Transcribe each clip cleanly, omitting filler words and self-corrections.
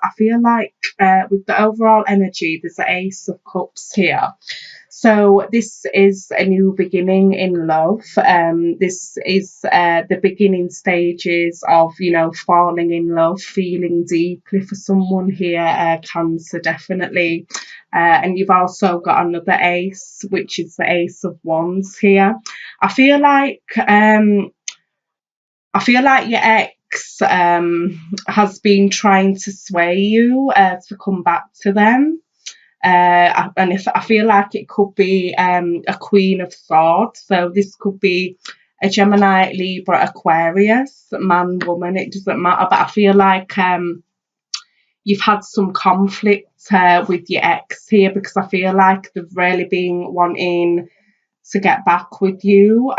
I feel like with the overall energy, there's the Ace of Cups here. So this is a new beginning in love. This is the beginning stages of, falling in love, feeling deeply for someone here, Cancer, definitely. And you've also got another ace, which is the Ace of Wands here. I feel like your ex has been trying to sway you to come back to them. And if I feel like it could be a Queen of Swords, so this could be a Gemini, Libra, Aquarius, man, woman, it doesn't matter. But I feel like you've had some conflict with your ex here, because I feel like they've really been wanting to get back with you,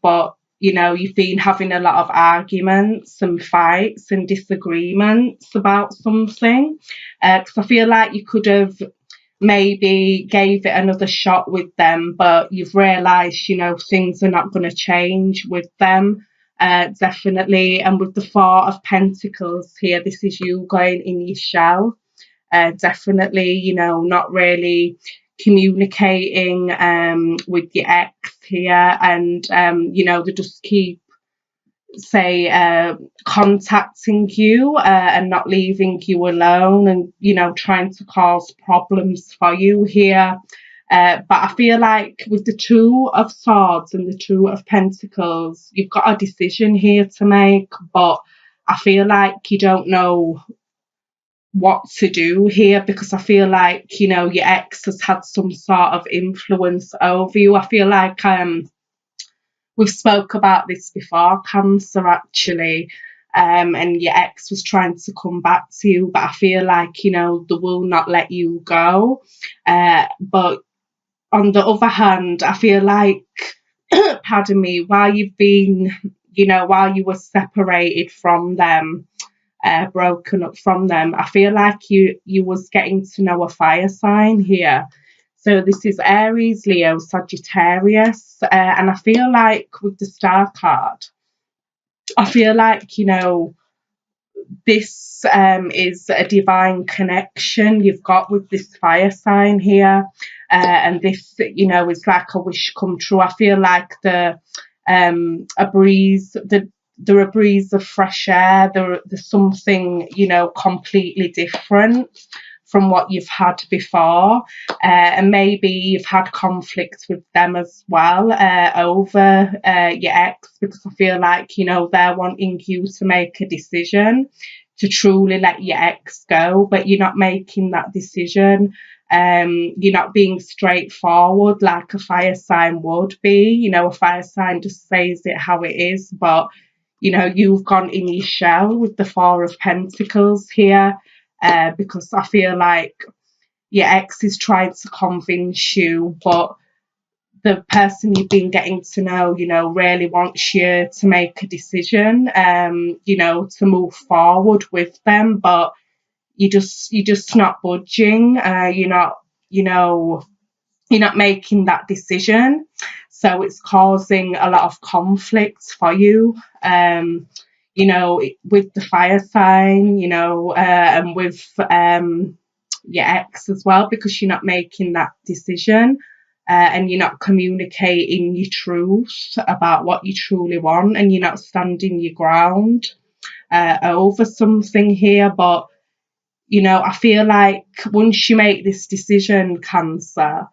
but you've been having a lot of arguments and fights and disagreements about something, because I feel like you could have maybe gave it another shot with them, but you've realised things are not going to change with them, definitely. And with the Four of Pentacles here, this is you going in your shell, definitely, not really communicating with your ex here, and they just keep contacting you and not leaving you alone, and trying to cause problems for you here. But I feel like with the Two of Swords and the Two of Pentacles, you've got a decision here to make, but I feel like you don't know what to do here, because I feel like your ex has had some sort of influence over you. I feel like we've spoke about this before, Cancer, actually, and your ex was trying to come back to you, but I feel like they will not let you go. But on the other hand, I feel like pardon me, while you've been while you were separated from them, broken up from them, I feel like you was getting to know a fire sign here. So this is Aries, Leo, Sagittarius, and I feel like with the Star card, I feel like this is a divine connection you've got with this fire sign here, and this is like a wish come true. I feel like there a breeze of fresh air. There's something completely different from what you've had before, and maybe you've had conflict with them as well over your ex, because I feel like they're wanting you to make a decision to truly let your ex go, but you're not making that decision. You're not being straightforward like a fire sign would be. A fire sign just says it how it is, but you've gone in your shell with the Four of Pentacles here, because I feel like your ex is trying to convince you, but the person you've been getting to know, really wants you to make a decision, to move forward with them, but you're just not budging. You're not making that decision, so it's causing a lot of conflict for you. With the fire sign, and with your ex as well, because you're not making that decision, and you're not communicating your truth about what you truly want, and you're not standing your ground over something here. But I feel like once you make this decision, Cancer,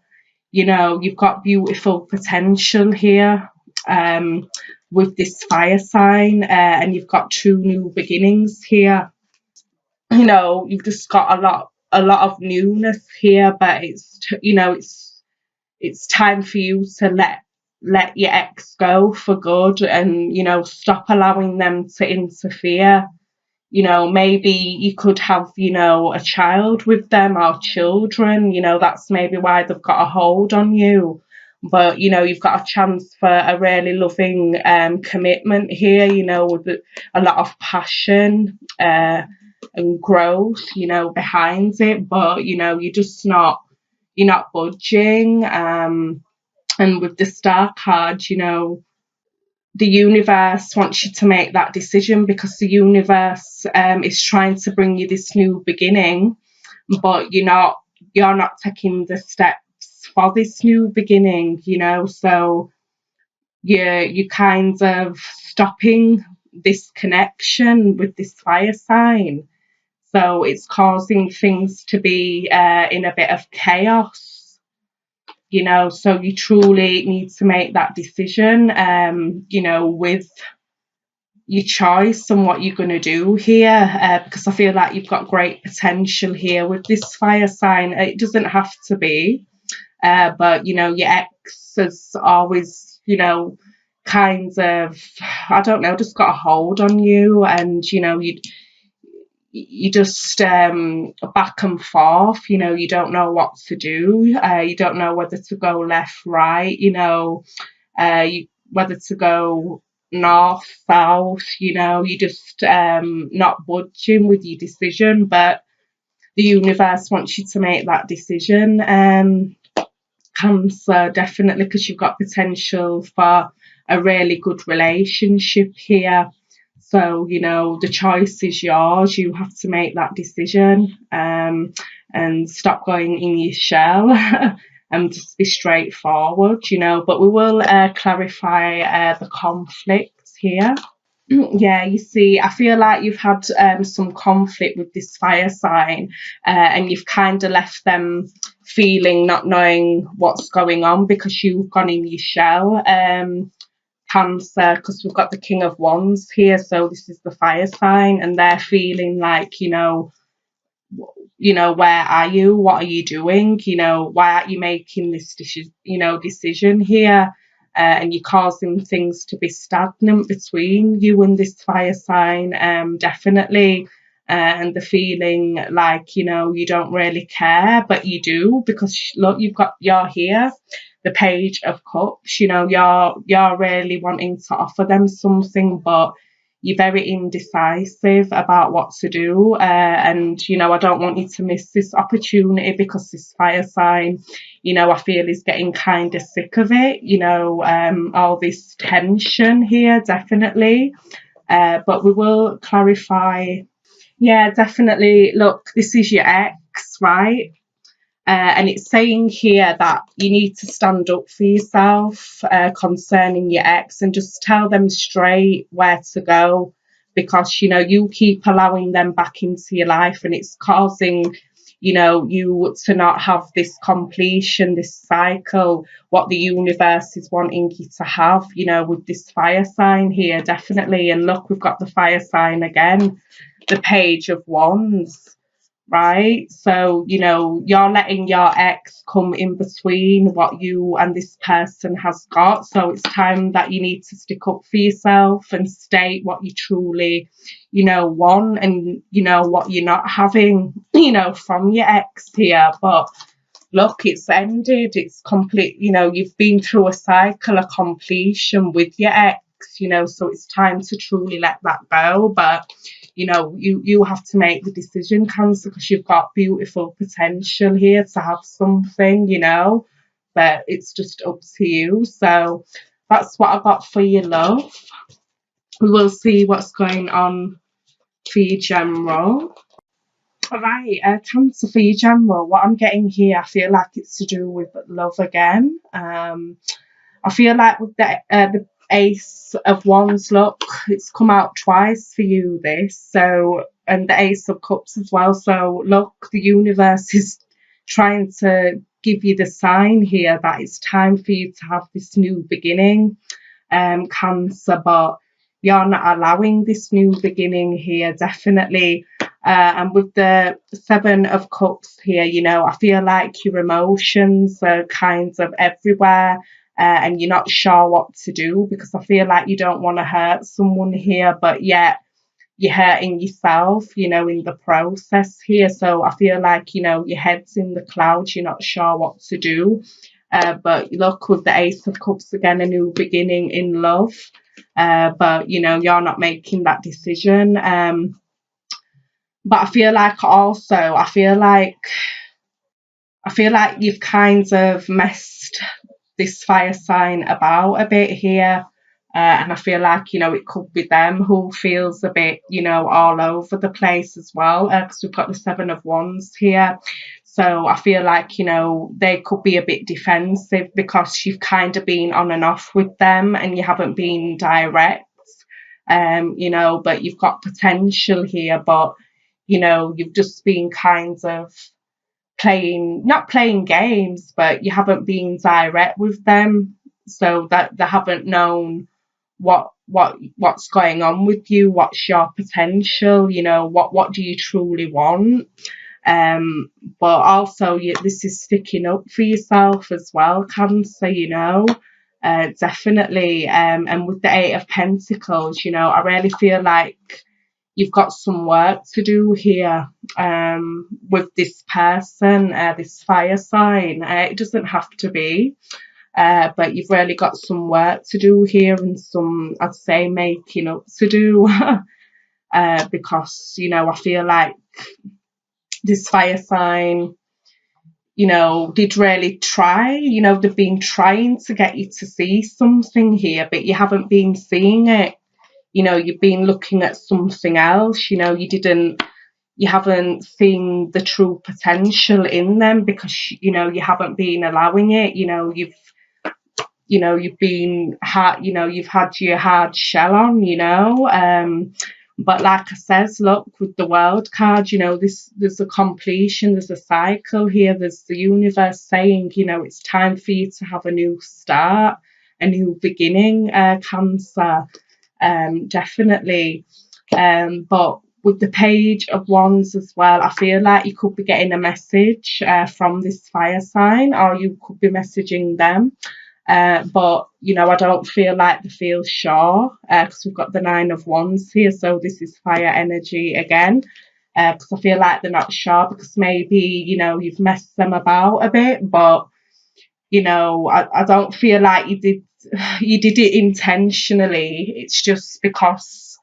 you've got beautiful potential here, with this fire sign, and you've got two new beginnings here. You've just got a lot of newness here, but it's time for you to let your ex go for good, and stop allowing them to interfere. Maybe you could have a child with them, or children. That's maybe why they've got a hold on you, but you've got a chance for a really loving commitment here, with a lot of passion and growth behind it, but you're just you're not budging. And with the Star card, the universe wants you to make that decision, because the universe is trying to bring you this new beginning, but you're not taking the steps for this new beginning, so you kind of stopping this connection with this fire sign. So it's causing things to be in a bit of chaos, so you truly need to make that decision, with your choice and what you're going to do here, because I feel like you've got great potential here with this fire sign. It doesn't have to be, but your ex has always, kind of, I don't know, just got a hold on you, and you just back and forth, you don't know what to do, you don't know whether to go left, right, whether to go north, south, you just not budging with your decision, but the universe wants you to make that decision. Cancer, definitely, because you've got potential for a really good relationship here. So, the choice is yours. You have to make that decision, and stop going in your shell and just be straightforward, But we will clarify the conflicts here. Yeah, you see, I feel like you've had some conflict with this fire sign, and you've kind of left them feeling not knowing what's going on because you've gone in your shell. Cancer, because we've got the King of Wands here, so this is the fire sign, and they're feeling like, where are you? What are you doing? Why aren't you making this decision here? And you're causing things to be stagnant between you and this fire sign, definitely. And the feeling like, you don't really care, but you do, because look, you're here, the Page of Cups, you're really wanting to offer them something, but you're very indecisive about what to do, and I don't want you to miss this opportunity, because this fire sign, I feel is getting kind of sick of it, all this tension here, definitely. But we will clarify. Yeah, definitely. Look, this is your ex, right? And it's saying here that you need to stand up for yourself concerning your ex, and just tell them straight where to go, because you keep allowing them back into your life, and it's causing you to not have this completion, this cycle, what the universe is wanting you to have, with this fire sign here, definitely. And look, we've got the fire sign again, the Page of Wands, right? So, you're letting your ex come in between what you and this person has got. So it's time that you need to stick up for yourself and state what you truly, want, and, what you're not having, from your ex here. But look, it's ended, it's complete, you've been through a cycle of completion with your ex, so it's time to truly let that go. But you have to make the decision, Cancer, because you've got beautiful potential here to have something, but it's just up to you. So that's what I got for you, love. We will see what's going on for you, general. All right, Cancer, for you, general, what I'm getting here, I feel like it's to do with love again. I feel like with the Ace of Wands, look, it's come out twice for you, this. So, and the Ace of Cups as well. So, look, the universe is trying to give you the sign here that it's time for you to have this new beginning, Cancer, but you're not allowing this new beginning here, definitely. And with the Seven of Cups here, I feel like your emotions are kind of everywhere, and you're not sure what to do, because I feel like you don't want to hurt someone here, but yet you're hurting yourself, in the process here. So I feel like, your head's in the clouds, you're not sure what to do. But look, with the Ace of Cups again, a new beginning in love. But, you're not making that decision. But I feel like also, I feel like you've kind of messed this fire sign about a bit here, And I feel like, it could be them who feels a bit, all over the place as well, because we've got the Seven of Wands here. So I feel like, they could be a bit defensive because you've kind of been on and off with them and you haven't been direct, but you've got potential here, but, you've just been kind of not playing games, but you haven't been direct with them, so that they haven't known what's going on with you, what's your potential, what do you truly want. But also, this is sticking up for yourself as well, Cancer, definitely. And with the Eight of Pentacles, I really feel like you've got some work to do here, with this person, this fire sign. It doesn't have to be, but you've really got some work to do here and some, I'd say, making up to do. Because, I feel like this fire sign, did really try, they've been trying to get you to see something here, but you haven't been seeing it. You've been looking at something else, you haven't seen the true potential in them because, you haven't been allowing it. You've been hard, you've had your hard shell on. But like I says, look, with the World card, there's a completion, there's a cycle here, there's the universe saying, it's time for you to have a new start, a new beginning, Cancer, definitely. But with the Page of Wands as well, I feel like you could be getting a message from this fire sign, or you could be messaging them. But, I don't feel like they feel sure, because we've got the Nine of Wands here, so this is fire energy again. Because I feel like they're not sure because maybe, you've messed them about a bit, but, I don't feel like you did it intentionally. It's just because,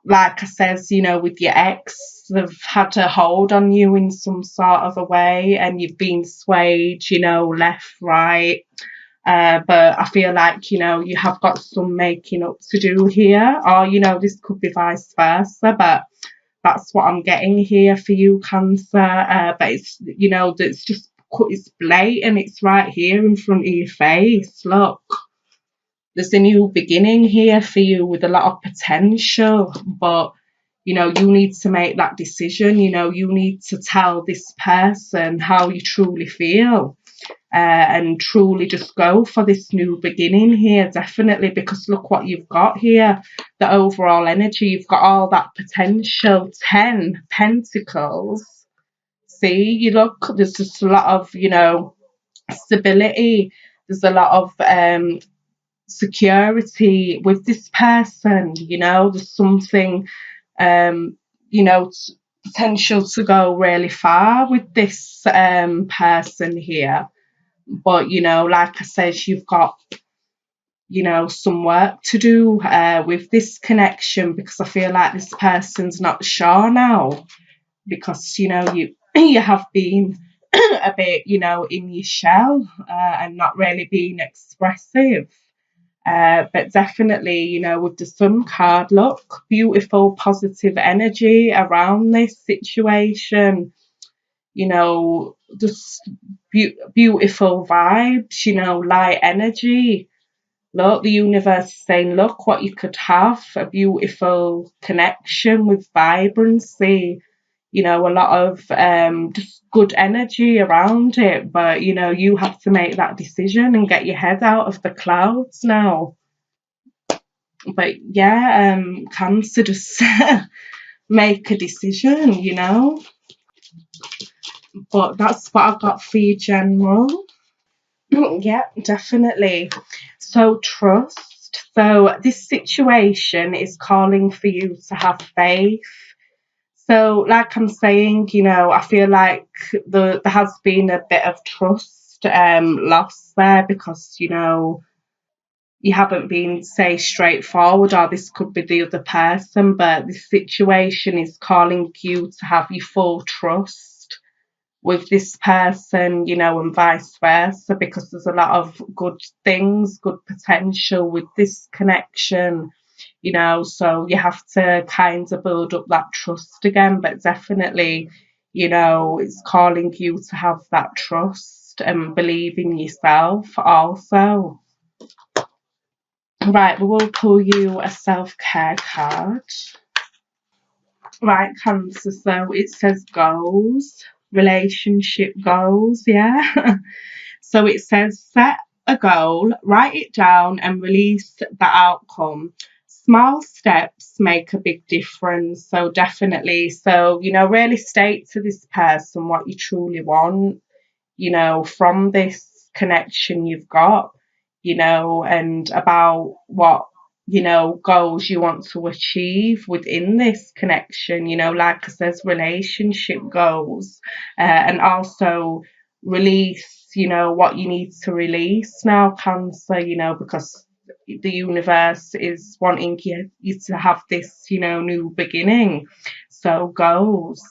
like I says, with your ex, they've had a hold on you in some sort of a way and you've been swayed, left, right. But I feel like, you have got some making up to do here, or, this could be vice versa, but that's what I'm getting here for you, Cancer. But it's, it's blatant, it's right here in front of your face, look. There's a new beginning here for you with a lot of potential, but you need to make that decision. You need to tell this person how you truly feel, and truly just go for this new beginning here, definitely, because look what you've got here, the overall energy, you've got all that potential. 10 Pentacles, see, you look, there's just a lot of stability, there's a lot of security with this person. There's something, potential to go really far with this person here, but like I said, you've got some work to do with this connection, because I feel like this person's not sure now, because you you have been a bit in your shell, and not really being expressive. But definitely, with the Sun card, look, beautiful, positive energy around this situation. Just beautiful vibes, light energy. Look, the universe is saying, look what you could have, a beautiful connection with vibrancy, a lot of just good energy around it. But, you have to make that decision and get your head out of the clouds now. But yeah, Cancer, just make a decision, But that's what I've got for you, General. Yeah, definitely. So trust. So this situation is calling for you to have faith. So like I'm saying, I feel like there has been a bit of trust lost there, because, you haven't been, say, straightforward, or this could be the other person, but this situation is calling you to have your full trust with this person, you know, and vice versa, because there's a lot of good things, good potential with this connection, you know, so you have to kind of build up that trust again, but definitely, you know, it's calling you to have that trust and believe in yourself also. Right, we will pull you a self-care card. Right, Cancer, so it says goals, relationship goals, yeah. So it says set a goal, write it down, and release the outcome. Small steps make a big difference. So definitely, so you know, really state to this person what you truly want, you know, from this connection you've got, you know, and about what, you know, goals you want to achieve within this connection, you know, like I says, relationship goals, and also release, you know, what you need to release now, Cancer, you know, because the universe is wanting you to have this, you know, new beginning. So goals.